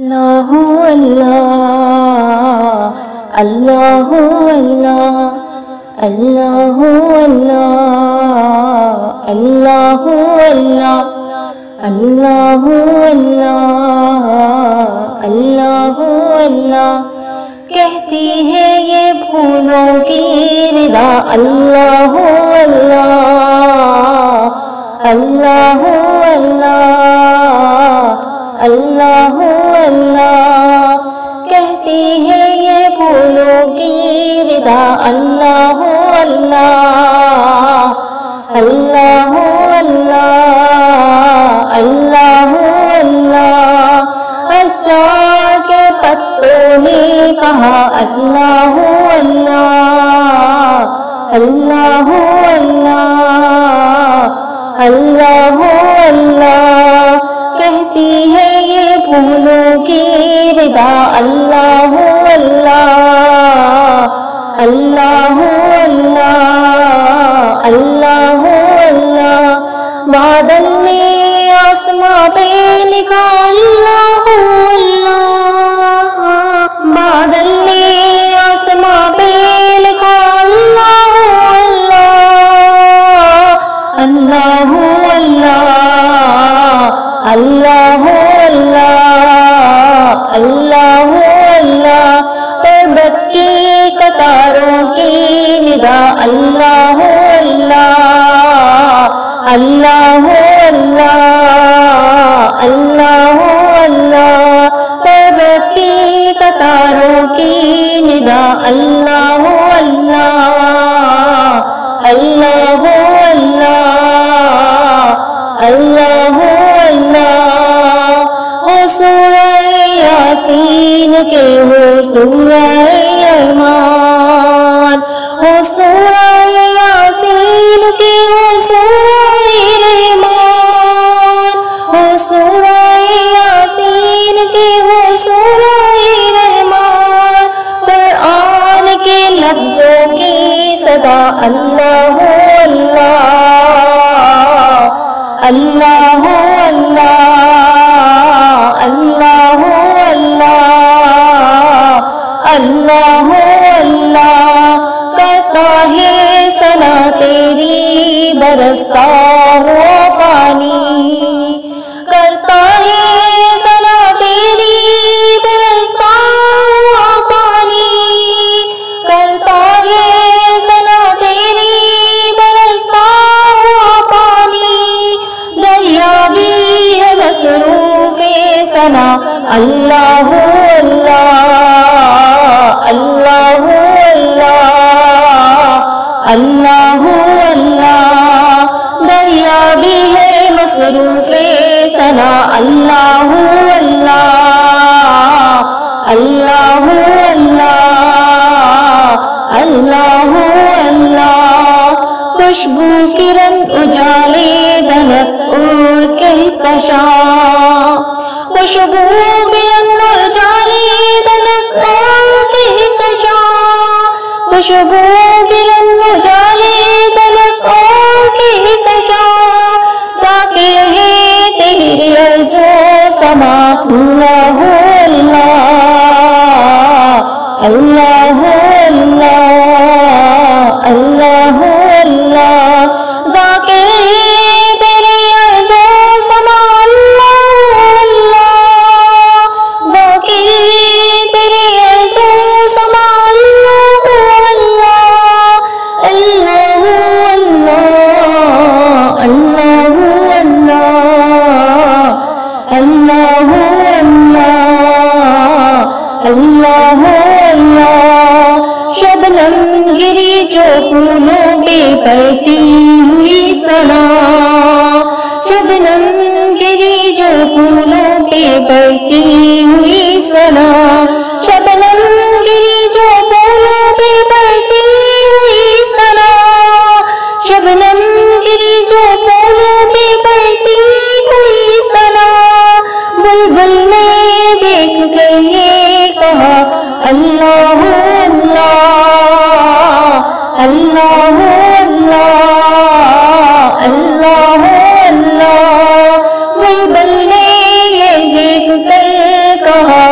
اللہ اللہ اللہ اللہ اللہ اللہ اللہ اللہ اللہ اللہ کہتی ہے یہ پھولوں کی ردا اللہ اللہ اللہ اللہ اللہ اللہ کہتی ہے یہ پھولوں کی ردا اللہ اللہ اللہ اللہ اللہ اللہ اشجار کے پتوں نے کہا اللہ اللہ اللہ اللہ اللہ اللہ کہتی ہے یہ پھولوں کی ردا اللہ اللہ اللہ اللہ اللہ اللہ بادل نے آسماں پہ لکھا اللہ اللہ بادل نے آسماں پہ لکھا اللہ اللہ اللہ اللہ اللہ اللہ اللہ پربت کی قطاروں کی ندا اللہ اللہ اللہ اللہ اللہ اللہ پربت کی قطاروں کی ندا اللہ اللہ اللہ اللہ اللہ اللہ ہو سورہ یاسین کے ہو سورہ رحمان ہو سورہ یاسین کے ہو سورہ رحمان ہو سورہ یاسین کے ہو سورہ رحمان قرآن کے لفظوں کی صدا اللہ اللہ اللہ اللہ اللہ اللہ اللہ کرتا ہے ثنا تیری برستا ہوا پانی کرتا ہے ثنا تیری برستا ہوا پانی کرتا ہے ثنا تیری برستا ہوا پانی دریا بھی ہے مصروف ثنا اللہ اللہ اللہ اللہ اللہ دریا بھی ہے مصروف ثنا اللہ اللہ اللہ اللہ اللہ اللہ خوشبو کی رنگ اجالے دھنک اور کہکشاں خوشبو کی رنگ اجالے دھنک اور کہکشاں خوشبو کی رنگ اجالے دھنک اور کہکشاں ذاکر ہے تیری عرض و سما اللہ اللہ اللہ اللہ اللہ ذاکر ہے تیری عرض و سما اللہ ذاکر ہے تیری عرض و سما اللہ اللہ اللہ اللہ اللہ اللہ شبنم گری جو پھولوں پہ پڑتی ہوئی ثنا شبنم گری جو پھولوں پہ پڑتی ہوئی ثنا شبنم گری جو پھولوں پہ پڑتی ہوئی ثنا شبنم گری جو پھولوں پہ پڑتی ہوئی ثنا بلبل نے دیکھ کر یہ کہا اللہ اللہ اللہ اللہ اللہ اللہ بلبل نے یہ دیکھ کر کہا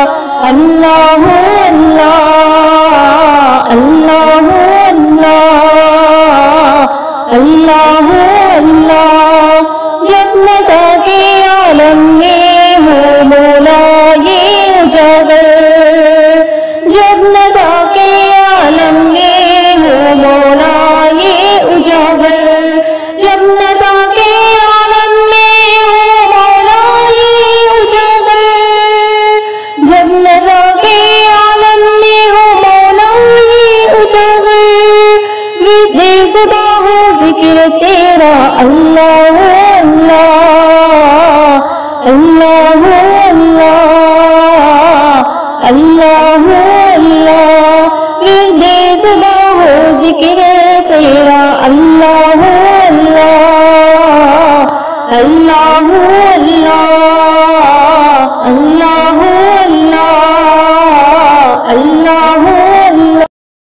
اللہ اللہ اللہ اللہ اللہ اللہ جب نظر کے عالم میں ہو مولا یہ اجاگر جب نظر کے عالم میں ہو مولا یہ اجاگر جب نظر کے عالم میں ہو مولا یہ اجاگر جب نظر کے عالم میں ہو مولا یہ اجاگر میٹھے زباں ہو ذکر تیرا اللہ اللہ اللہ اللہ اللہ